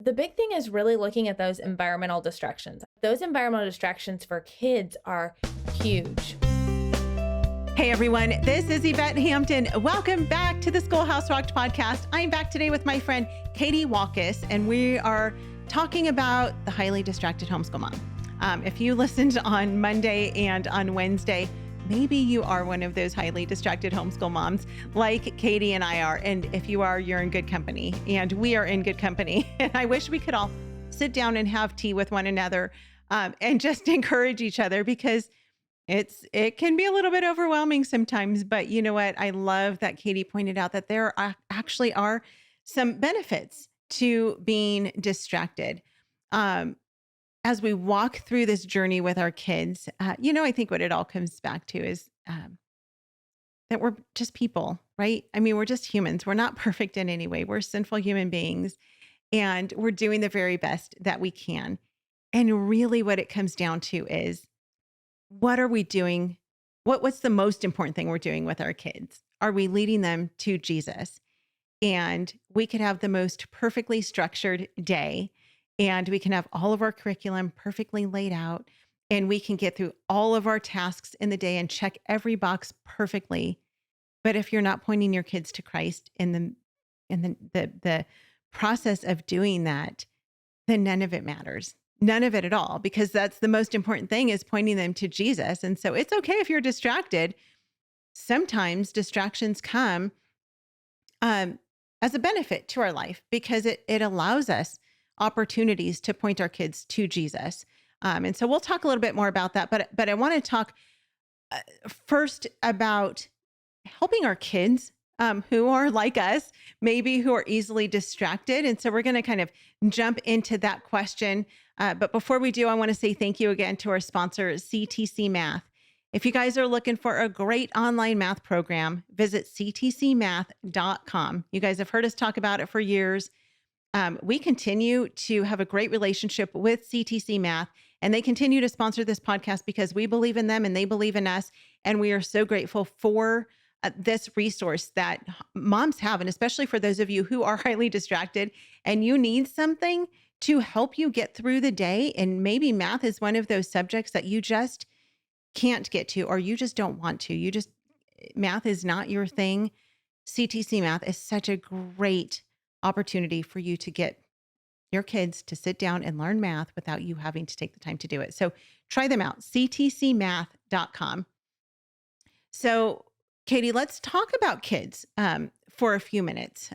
the big thing is really looking at those environmental distractions. Those environmental distractions for kids are huge. Hey everyone, this is Yvette Hampton. Welcome back to the Schoolhouse Rocked Podcast. I'm back today with my friend Katie Waalkes, and we are talking about the highly distracted homeschool mom. If you listened on Monday and on Wednesday, maybe you are one of those highly distracted homeschool moms like Katie and I are. And if you are, you're in good company, and we are in good company. And I wish we could all sit down and have tea with one another and just encourage each other, because it can be a little bit overwhelming sometimes. But you know what? I love that Katie pointed out that there actually are some benefits to being distracted. As we walk through this journey with our kids, I think what it all comes back to is that we're just people, right? I mean, we're just humans. We're not perfect in any way. We're sinful human beings, and we're doing the very best that we can. And really what it comes down to is, what are we doing? What's the most important thing we're doing with our kids? Are we leading them to Jesus? And we could have the most perfectly structured day, and we can have all of our curriculum perfectly laid out, and we can get through all of our tasks in the day and check every box perfectly. But if you're not pointing your kids to Christ in the process of doing that, then none of it matters. None of it at all, because that's the most important thing, is pointing them to Jesus. And so it's okay if you're distracted. Sometimes distractions come as a benefit to our life, because it allows us opportunities to point our kids to Jesus. And so we'll talk a little bit more about that. But I want to talk first about helping our kids who are like us, maybe who are easily distracted. And so we're going to kind of jump into that question. But before we do, I want to say thank you again to our sponsor, CTC Math. If you guys are looking for a great online math program, visit ctcmath.com. You guys have heard us talk about it for years. We continue to have a great relationship with CTC Math, and they continue to sponsor this podcast because we believe in them and they believe in us. And we are so grateful for this resource that moms have, and especially for those of you who are highly distracted and you need something to help you get through the day. And maybe math is one of those subjects that you just can't get to, or you just don't want to. Math is not your thing. CTC Math is such a great opportunity for you to get your kids to sit down and learn math without you having to take the time to do it. So try them out, ctcmath.com. So Katie, let's talk about kids for a few minutes.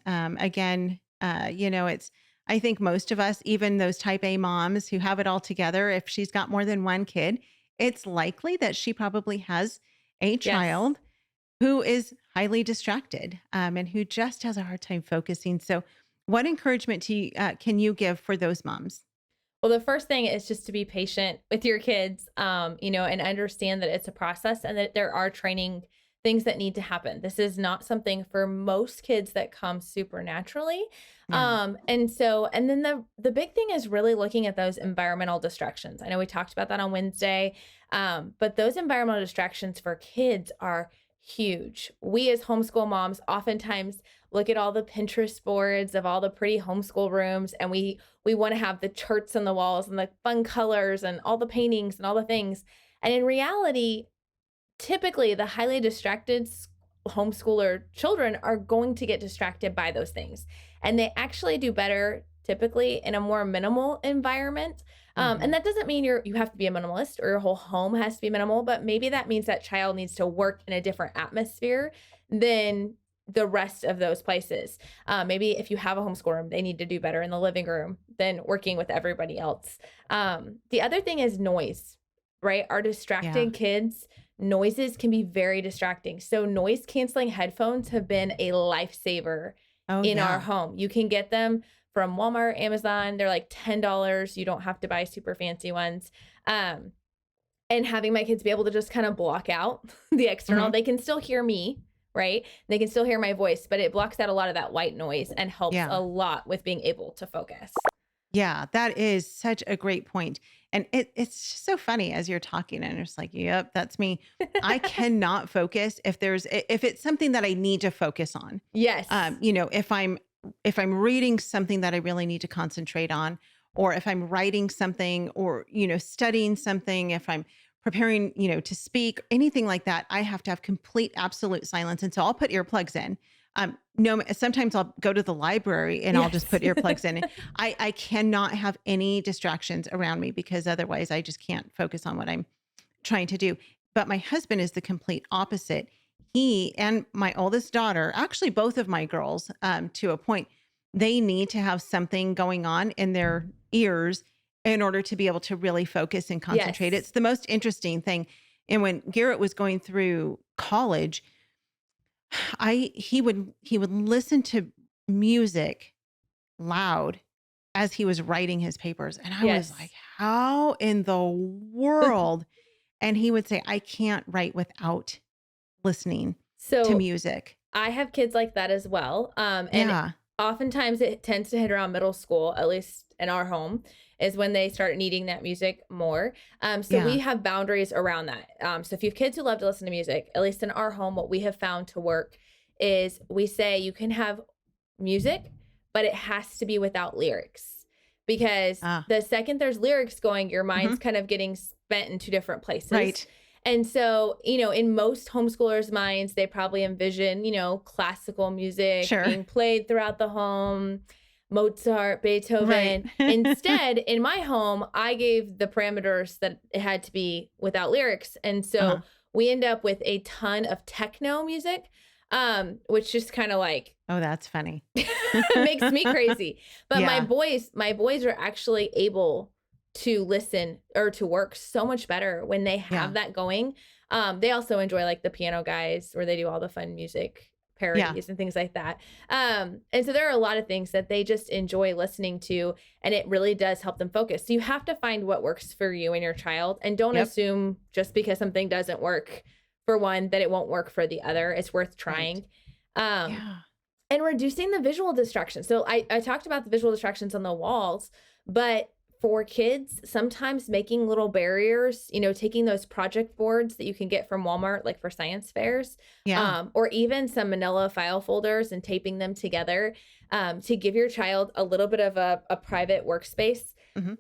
I think most of us, even those type A moms who have it all together, if she's got more than one kid, it's likely that she probably has a child who is highly distracted and who just has a hard time focusing. So what encouragement can you give for those moms? Well, the first thing is just to be patient with your kids, and understand that it's a process and that there are training things that need to happen. This is not something for most kids that comes supernaturally. Yeah. And then the big thing is really looking at those environmental distractions. I know we talked about that on Wednesday, but those environmental distractions for kids are huge. We as homeschool moms oftentimes look at all the Pinterest boards of all the pretty homeschool rooms, and we want to have the charts on the walls and the fun colors and all the paintings and all the things. And in reality, typically the highly distracted homeschooler children are going to get distracted by those things. And they actually do better typically in a more minimal environment. And that doesn't mean you have to be a minimalist or your whole home has to be minimal, but maybe that means that child needs to work in a different atmosphere than the rest of those places. Maybe if you have a homeschool room, they need to do better in the living room than working with everybody else. The other thing is noise, right? Our distracted kids, noises can be very distracting. So noise canceling headphones have been a lifesaver in our home. You can get them from Walmart, Amazon. They're like $10. You don't have to buy super fancy ones. And having my kids be able to just kind of block out the external, they can still hear me, right? They can still hear my voice, but it blocks out a lot of that white noise and helps a lot with being able to focus. Yeah, that is such a great point. And it's just so funny as you're talking, and it's like, yep, that's me. I cannot focus if it's something that I need to focus on. Yes. If I'm if I'm reading something that I really need to concentrate on, or if I'm writing something or, studying something, if I'm preparing, to speak, anything like that, I have to have complete, absolute silence. And so I'll put earplugs in. No, sometimes I'll go to the library and I'll just put earplugs in. I cannot have any distractions around me because otherwise I just can't focus on what I'm trying to do. But my husband is the complete opposite. He and my oldest daughter, actually both of my girls, to a point, they need to have something going on in their ears in order to be able to really focus and concentrate. Yes. It's the most interesting thing. And when Garrett was going through college, he would listen to music loud as he was writing his papers. And I was like, how in the world? And he would say, I can't write without listening to music. I have kids like that as well. And oftentimes it tends to hit around middle school, at least in our home, is when they start needing that music more. We have boundaries around that. So if you have kids who love to listen to music, at least in our home, what we have found to work is we say you can have music, but it has to be without lyrics. Because the second there's lyrics going, your mind's kind of getting spent in two different places. Right. And so, in most homeschoolers' minds, they probably envision, classical music being played throughout the home, Mozart, Beethoven. Right. Instead, in my home, I gave the parameters that it had to be without lyrics. And so we end up with a ton of techno music, which just kind of like, oh, that's funny. makes me crazy. But my boys are actually able to listen or to work so much better when they have that going. They also enjoy like the Piano Guys where they do all the fun music parodies and things like that. And so there are a lot of things that they just enjoy listening to, and it really does help them focus. So you have to find what works for you and your child, and don't assume just because something doesn't work for one that it won't work for the other. It's worth trying. And reducing the visual distractions. So I talked about the visual distractions on the walls, but for kids, sometimes making little barriers, taking those project boards that you can get from Walmart, like for science fairs, or even some manila file folders and taping them together to give your child a little bit of a private workspace.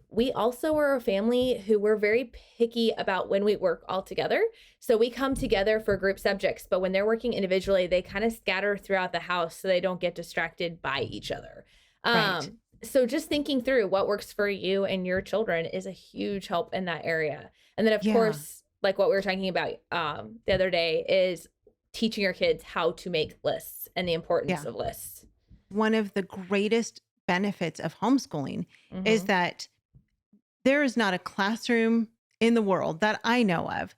We also are a family who we're very picky about when we work all together. So we come together for group subjects, but when they're working individually, they kind of scatter throughout the house so they don't get distracted by each other. So just thinking through what works for you and your children is a huge help in that area. And then, of course, like what we were talking about the other day is teaching your kids how to make lists and the importance of lists. One of the greatest benefits of homeschooling is that there is not a classroom in the world that I know of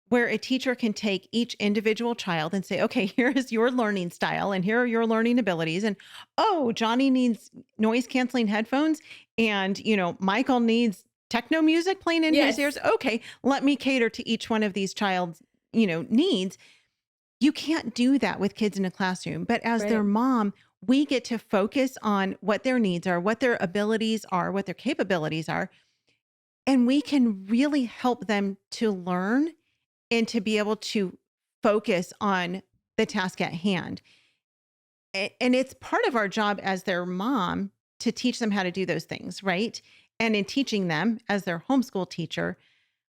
where a teacher can take each individual child and say, okay, here is your learning style and here are your learning abilities. And, oh, Johnny needs noise canceling headphones and, Michael needs techno music playing in his ears. Okay, let me cater to each one of these child's, needs. You can't do that with kids in a classroom, but as their mom, we get to focus on what their needs are, what their abilities are, what their capabilities are. And we can really help them to learn and to be able to focus on the task at hand. And it's part of our job as their mom to teach them how to do those things, right? And in teaching them as their homeschool teacher,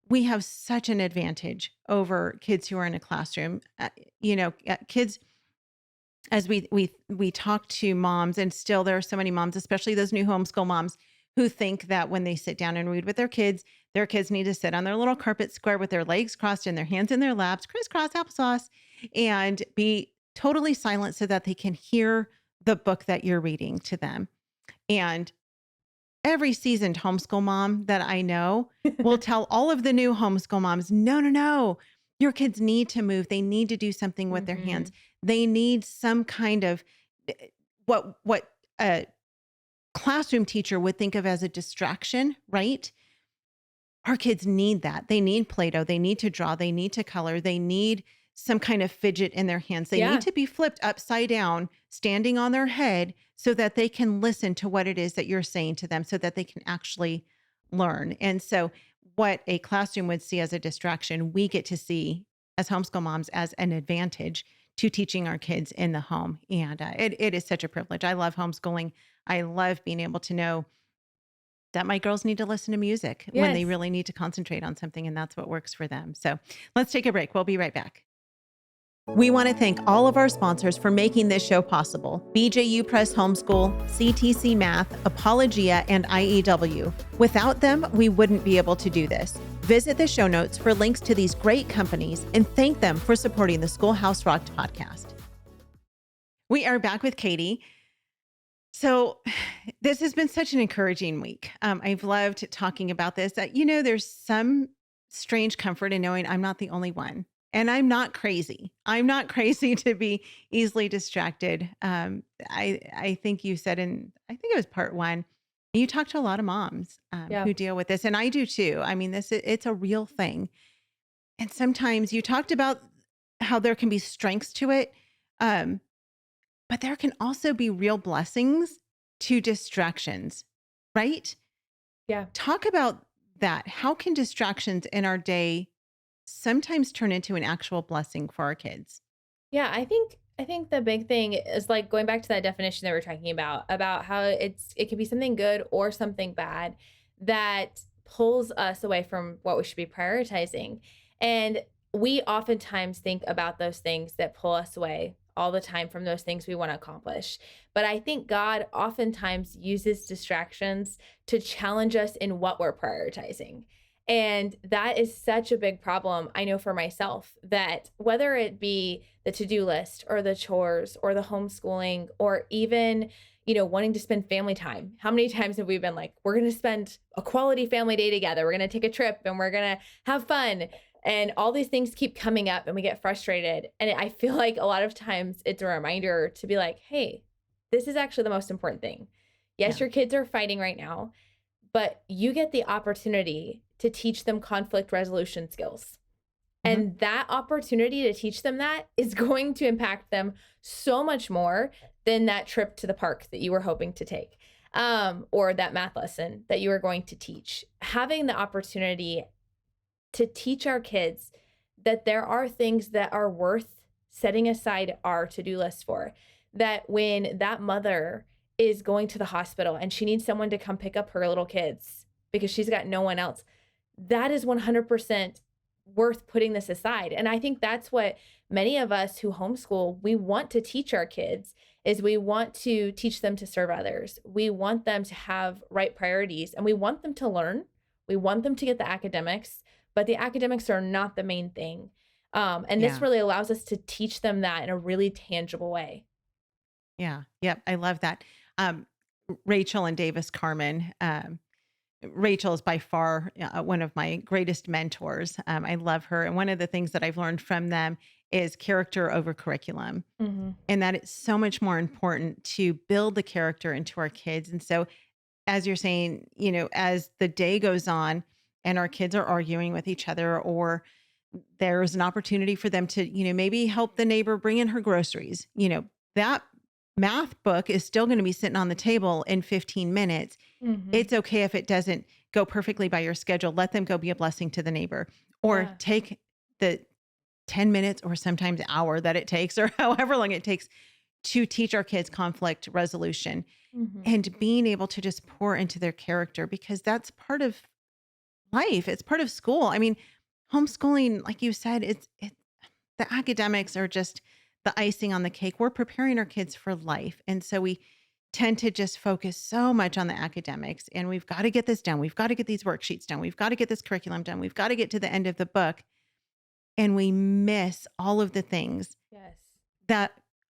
we have such an advantage over kids who are in a classroom. Kids, as we talk to moms, and still there are so many moms, especially those new homeschool moms, who think that when they sit down and read with their kids need to sit on their little carpet square with their legs crossed and their hands in their laps, crisscross applesauce, and be totally silent so that they can hear the book that you're reading to them. And every seasoned homeschool mom that I know will tell all of the new homeschool moms, no, your kids need to move. They need to do something with their hands. They need some kind of what a classroom teacher would think of as a distraction, right? Our kids need that. They need Play-Doh. They need to draw. They need to color. They need some kind of fidget in their hands. They need to be flipped upside down, standing on their head so that they can listen to what it is that you're saying to them so that they can actually learn. And so what a classroom would see as a distraction, we get to see as homeschool moms as an advantage to teaching our kids in the home. And it is such a privilege. I love homeschooling. I love being able to know that my girls need to listen to music when they Yes. really need to concentrate on something, and that's what works for them. So let's take a break. We'll be right back. We want to thank all of our sponsors for making this show possible: BJU Press Homeschool, CTC Math, Apologia, and IEW. Without them, we wouldn't be able to do this. Visit the show notes for links to these great companies and thank them for supporting the Schoolhouse Rocked podcast. We are back with Katie. So this has been such an encouraging week. I've loved talking about this. There's some strange comfort in knowing I'm not the only one. And I'm not crazy. I'm not crazy to be easily distracted. I think you said I think it was part 1, you talked to a lot of moms Yeah. who deal with this. And I do too. I mean, it's a real thing. And sometimes you talked about how there can be strengths to it. But there can also be real blessings to distractions, right? Yeah. Talk about that. How can distractions in our day sometimes turn into an actual blessing for our kids? Yeah, I think the big thing is like going back to that definition that we're talking about how it can be something good or something bad that pulls us away from what we should be prioritizing. And we oftentimes think about those things that pull us away all the time from those things we want to accomplish. But I think God oftentimes uses distractions to challenge us in what we're prioritizing. And that is such a big problem, I know for myself, that whether it be the to-do list or the chores or the homeschooling or even, wanting to spend family time. How many times have we been like, we're going to spend a quality family day together. We're going to take a trip and we're going to have fun. And all these things keep coming up and we get frustrated. And I feel like a lot of times it's a reminder to be like, hey, this is actually the most important thing. Yes, Yeah. your kids are fighting right now, but you get the opportunity to teach them conflict resolution skills. Mm-hmm. And that opportunity to teach them that is going to impact them so much more than that trip to the park that you were hoping to take, or that math lesson that you were going to teach. Having the opportunity to teach our kids that there are things that are worth setting aside our to-do list for, that when that mother is going to the hospital and she needs someone to come pick up her little kids because she's got no one else, that is 100% worth putting this aside. And I think that's what many of us who homeschool, we want to teach our kids, is we want to teach them to serve others. We want them to have right priorities and we want them to learn. We want them to get the academics, but the academics are not the main thing. And this really allows us to teach them that in a really tangible way. Yeah. Yep. I love that. Rachel and Davis Carmen. Rachel is by far one of my greatest mentors. I love her. And one of the things that I've learned from them is character over curriculum. Mm-hmm. And that it's so much more important to build the character into our kids. And so, as you're saying, as the day goes on and our kids are arguing with each other, or there's an opportunity for them to, maybe help the neighbor bring in her groceries, that math book is still going to be sitting on the table in 15 minutes. Mm-hmm. It's okay if it doesn't go perfectly by your schedule. Let them go be a blessing to the neighbor, or take the 10 minutes or sometimes hour that it takes, or however long it takes to teach our kids conflict resolution, and being able to just pour into their character, because that's part of life. It's part of school. I mean, homeschooling, like you said, the academics are just the icing on the cake. We're preparing our kids for life. And so we tend to just focus so much on the academics, and we've got to get this done. We've got to get these worksheets done. We've got to get this curriculum done. We've got to get to the end of the book. And we miss all of the things that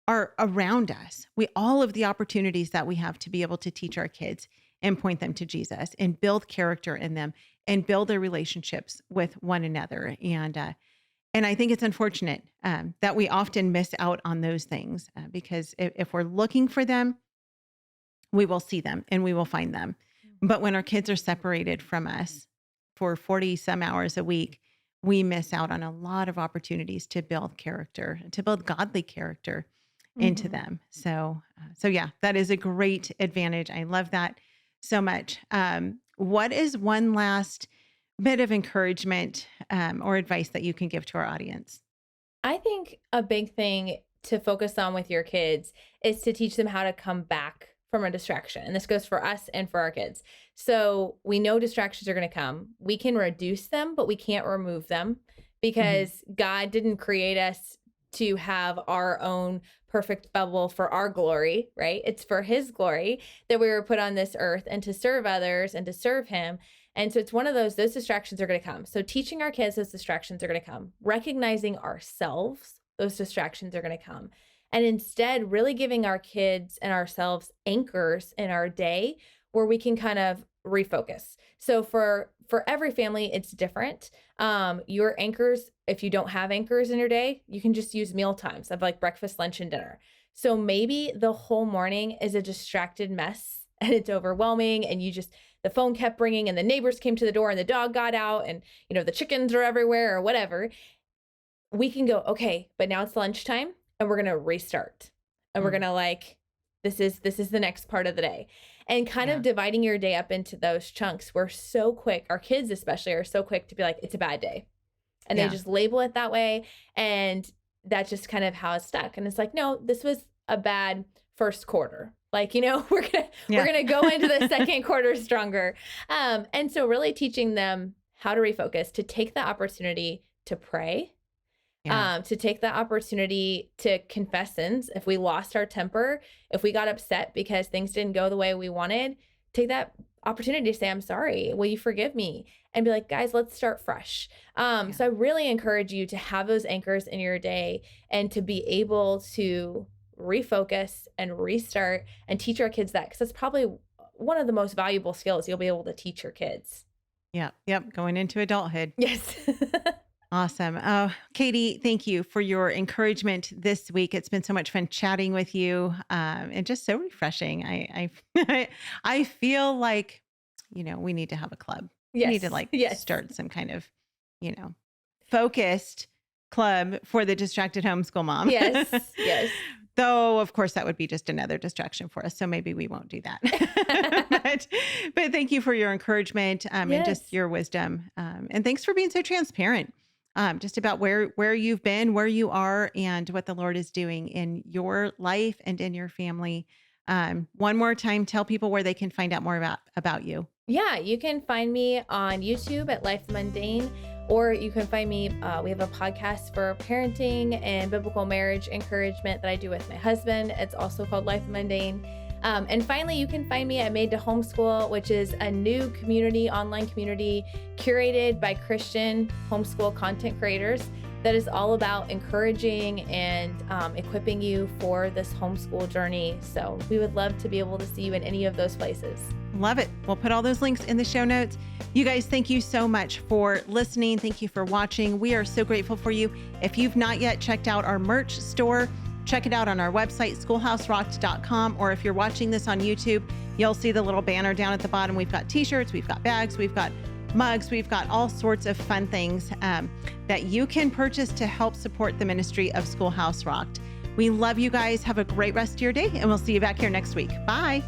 are around us. All of the opportunities that we have to be able to teach our kids and point them to Jesus and build character in them and build their relationships with one another. And I think it's unfortunate that we often miss out on those things, because if we're looking for them, we will see them and we will find them. But when our kids are separated from us for 40 some hours a week, we miss out on a lot of opportunities to build character, to build godly character into them. So yeah, that is a great advantage. I love that so much. What is one last bit of encouragement or advice that you can give to our audience? I think a big thing to focus on with your kids is to teach them how to come back from a distraction. And this goes for us and for our kids. So we know distractions are going to come. We can reduce them, but we can't remove them because God didn't create us to have our own perfect bubble for our glory, right? It's for his glory that we were put on this earth and to serve others and to serve him. And so it's one of those distractions are going to come. So teaching our kids those distractions are going to come. Recognizing ourselves, those distractions are going to come. And instead really giving our kids and ourselves anchors in our day where we can kind of refocus. So for every family, it's different. Your anchors, if you don't have anchors in your day, you can just use meal times of like breakfast, lunch, and dinner. So maybe the whole morning is a distracted mess and it's overwhelming and the phone kept ringing and the neighbors came to the door and the dog got out and, the chickens are everywhere or whatever. We can go, okay, but now it's lunchtime and we're going to restart and we're going to this is the next part of the day. And kind of dividing your day up into those chunks. We're so quick, our kids especially are so quick to be like, it's a bad day. And they just label it that way. And that's just kind of how it's stuck. And it's like, no, this was a bad first quarter. We're gonna go into the second quarter stronger. And so really teaching them how to refocus, to take the opportunity to pray, to take the opportunity to confess sins. If we lost our temper, if we got upset because things didn't go the way we wanted, take that opportunity to say, I'm sorry. Will you forgive me? And be like, guys, let's start fresh. So I really encourage you to have those anchors in your day and to be able to refocus and restart and teach our kids that, because that's probably one of the most valuable skills you'll be able to teach your kids. Yep. Going into adulthood. Yes. Awesome. Oh, Katie, thank you for your encouragement this week. It's been so much fun chatting with you, and just so refreshing. I feel like, we need to have a club. Yes. We need to start some kind of, focused club for the distracted homeschool mom. Yes. Though, of course, that would be just another distraction for us. So maybe we won't do that. but thank you for your encouragement and just your wisdom. And thanks for being so transparent just about where you've been, where you are, and what the Lord is doing in your life and in your family. One more time, tell people where they can find out more about you. Yeah, you can find me on YouTube at Life Mundane, or you can find me, we have a podcast for parenting and biblical marriage encouragement that I do with my husband. It's also called Life Mundane. And finally, you can find me at Made to Homeschool, which is a new online community curated by Christian homeschool content creators that is all about encouraging and equipping you for this homeschool journey. So we would love to be able to see you in any of those places. Love it. We'll put all those links in the show notes. You guys, thank you so much for listening. Thank you for watching. We are so grateful for you. If you've not yet checked out our merch store, check it out on our website, schoolhouserocked.com. Or if you're watching this on YouTube, you'll see the little banner down at the bottom. We've got t-shirts, we've got bags, we've got mugs, we've got all sorts of fun things that you can purchase to help support the ministry of Schoolhouse Rocked. We love you guys. Have a great rest of your day, and we'll see you back here next week. Bye.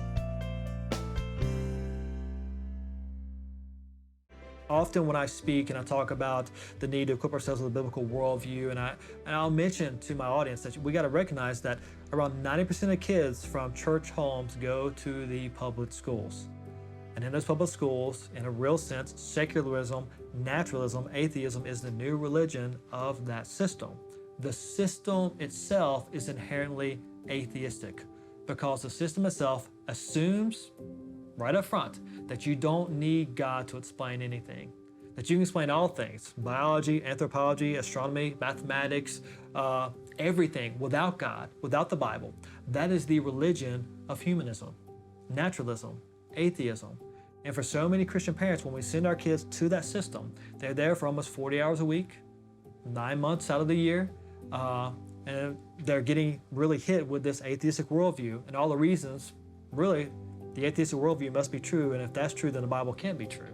Often when I speak and I talk about the need to equip ourselves with a biblical worldview, and I'll mention to my audience that we got to recognize that around 90% of kids from church homes go to the public schools. And in those public schools, in a real sense, secularism, naturalism, atheism is the new religion of that system. The system itself is inherently atheistic because the system itself assumes right up front that you don't need God to explain anything, that you can explain all things, biology, anthropology, astronomy, mathematics, everything without God, without the Bible. That is the religion of humanism, naturalism, atheism. And for so many Christian parents, when we send our kids to that system, they're there for almost 40 hours a week, 9 months out of the year, and they're getting really hit with this atheistic worldview and all the reasons, really, the atheistic worldview must be true, and if that's true, then the Bible can't be true.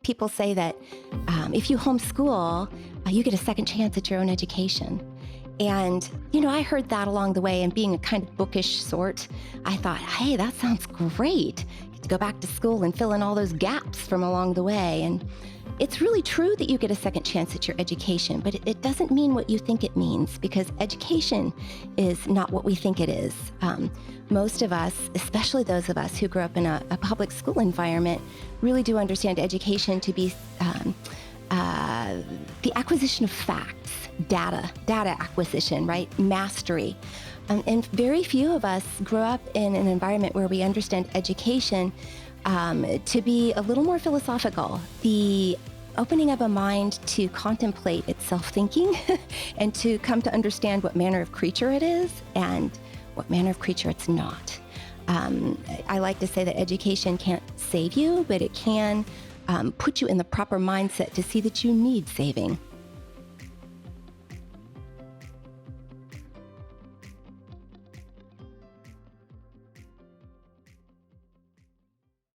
People say that if you homeschool, you get a second chance at your own education. And, I heard that along the way, and being a kind of bookish sort, I thought, hey, that sounds great. Get to go back to school and fill in all those gaps from along the way. And it's really true that you get a second chance at your education, but it doesn't mean what you think it means, because education is not what we think it is. Most of us, especially those of us who grew up in a public school environment, really do understand education to be the acquisition of facts, data acquisition, right? Mastery. And very few of us grow up in an environment where we understand education to be a little more philosophical. The opening of a mind to contemplate its self-thinking and to come to understand what manner of creature it is and what manner of creature it's not. I like to say that education can't save you, but it can put you in the proper mindset to see that you need saving.